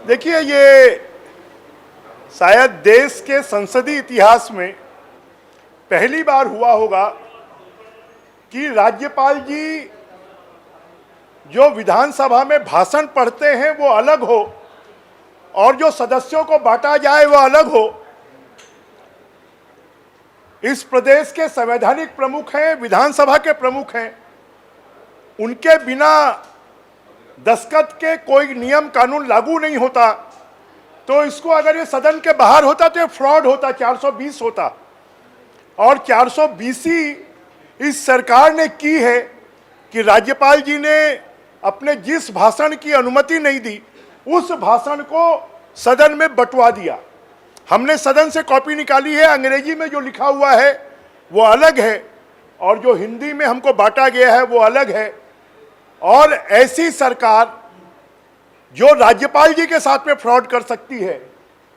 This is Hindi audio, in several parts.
देखिए, ये शायद देश के संसदीय इतिहास में पहली बार हुआ होगा कि राज्यपाल जी जो विधानसभा में भाषण पढ़ते हैं वो अलग हो और जो सदस्यों को बांटा जाए वो अलग हो। इस प्रदेश के संवैधानिक प्रमुख हैं, विधानसभा के प्रमुख हैं, उनके बिना दस्तखत के कोई नियम कानून लागू नहीं होता। तो इसको अगर ये सदन के बाहर होता तो ये फ्रॉड होता, 420 होता। और 420 इस सरकार ने की है कि राज्यपाल जी ने अपने जिस भाषण की अनुमति नहीं दी उस भाषण को सदन में बंटवा दिया। हमने सदन से कॉपी निकाली है, अंग्रेजी में जो लिखा हुआ है वो अलग है और जो हिंदी में हमको बांटा गया है वो अलग है। और ऐसी सरकार जो राज्यपाल जी के साथ में फ्रॉड कर सकती है,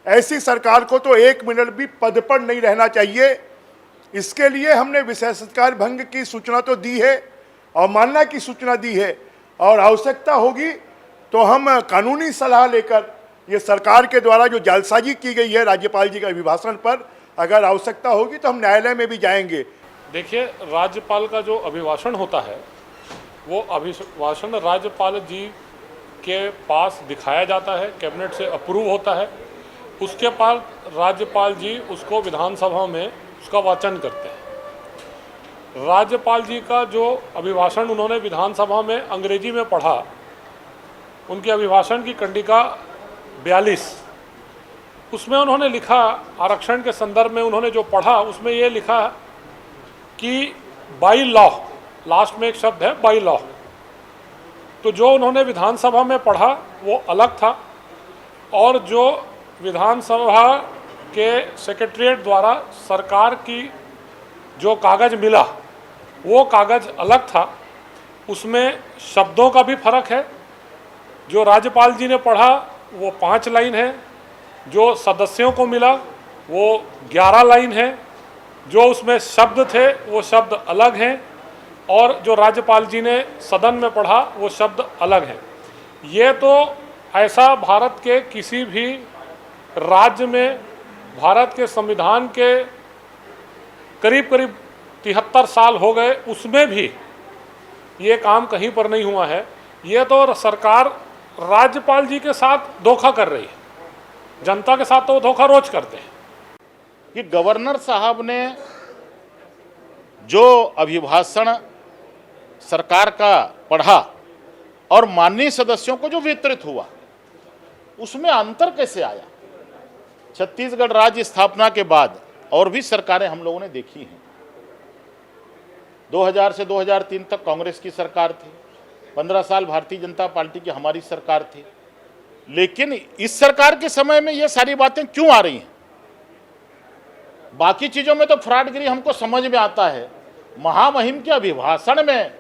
ऐसी सरकार को तो एक मिनट भी पद पर नहीं रहना चाहिए। इसके लिए हमने विशेषाधिकार भंग की सूचना तो दी है, अवमानना की सूचना दी है, और आवश्यकता होगी तो हम कानूनी सलाह लेकर ये सरकार के द्वारा जो जालसाजी की गई है राज्यपाल जी के अभिभाषण पर, अगर आवश्यकता होगी तो हम न्यायालय में भी जाएंगे। देखिए, राज्यपाल का जो अभिभाषण होता है वो अभिभाषण राज्यपाल जी के पास दिखाया जाता है, कैबिनेट से अप्रूव होता है। उसके बाद राज्यपाल जी उसको विधानसभा में उसका वाचन करते हैं। राज्यपाल जी का जो अभिभाषण उन्होंने विधानसभा में अंग्रेजी में पढ़ा, उनके अभिभाषण की कंडिका 42, उसमें उन्होंने लिखा, आरक्षण के संदर्भ में उन्होंने जो पढ़ा उसमें ये लिखा कि बाई लॉ, लास्ट में एक शब्द है बाई लॉ। तो जो उन्होंने विधानसभा में पढ़ा वो अलग था और जो विधानसभा के सेक्रेटरीट द्वारा सरकार की जो कागज़ मिला वो कागज़ अलग था। उसमें शब्दों का भी फर्क है। जो राज्यपाल जी ने पढ़ा वो 5 लाइन है, जो सदस्यों को मिला वो 11 लाइन है, जो उसमें शब्द थे वो शब्द अलग हैं और जो राज्यपाल जी ने सदन में पढ़ा वो शब्द अलग हैं। ये तो ऐसा भारत के किसी भी राज्य में, भारत के संविधान के करीब करीब 73 साल हो गए, उसमें भी ये काम कहीं पर नहीं हुआ है। ये तो सरकार राज्यपाल जी के साथ धोखा कर रही है, जनता के साथ तो वो धोखा रोज करते हैं। कि गवर्नर साहब ने जो अभिभाषण सरकार का पढ़ा और माननीय सदस्यों को जो वितरित हुआ उसमें अंतर कैसे आया। छत्तीसगढ़ राज्य स्थापना के बाद और भी सरकारें हम लोगों ने देखी हैं। 2000 से 2003 तक कांग्रेस की सरकार थी, 15 साल भारतीय जनता पार्टी की हमारी सरकार थी। लेकिन इस सरकार के समय में ये सारी बातें क्यों आ रही हैं? बाकी चीज़ों में तो फ्रॉडगिरी हमको समझ में आता है, महामहिम के अभिभाषण में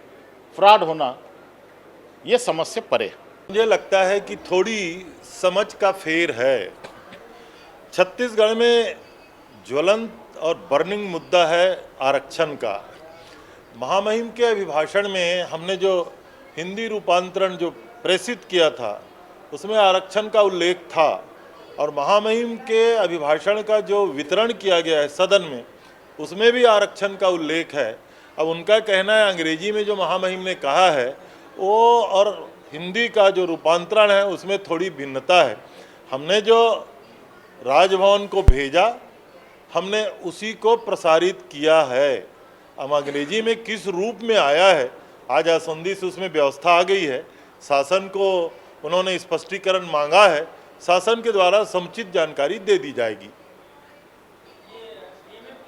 फ्रॉड होना ये समझ से परे। मुझे लगता है कि थोड़ी समझ का फेर है। छत्तीसगढ़ में ज्वलंत और बर्निंग मुद्दा है आरक्षण का। महामहिम के अभिभाषण में हमने जो हिंदी रूपांतरण जो प्रेषित किया था उसमें आरक्षण का उल्लेख था और महामहिम के अभिभाषण का जो वितरण किया गया है सदन में उसमें भी आरक्षण का उल्लेख है। अब उनका कहना है अंग्रेजी में जो महामहिम ने कहा है वो और हिंदी का जो रूपांतरण है उसमें थोड़ी भिन्नता है। हमने जो राजभवन को भेजा हमने उसी को प्रसारित किया है। अब अंग्रेजी में किस रूप में आया है, आज आसंदी से उसमें व्यवस्था आ गई है। शासन को उन्होंने स्पष्टीकरण मांगा है, शासन के द्वारा समुचित जानकारी दे दी जाएगी।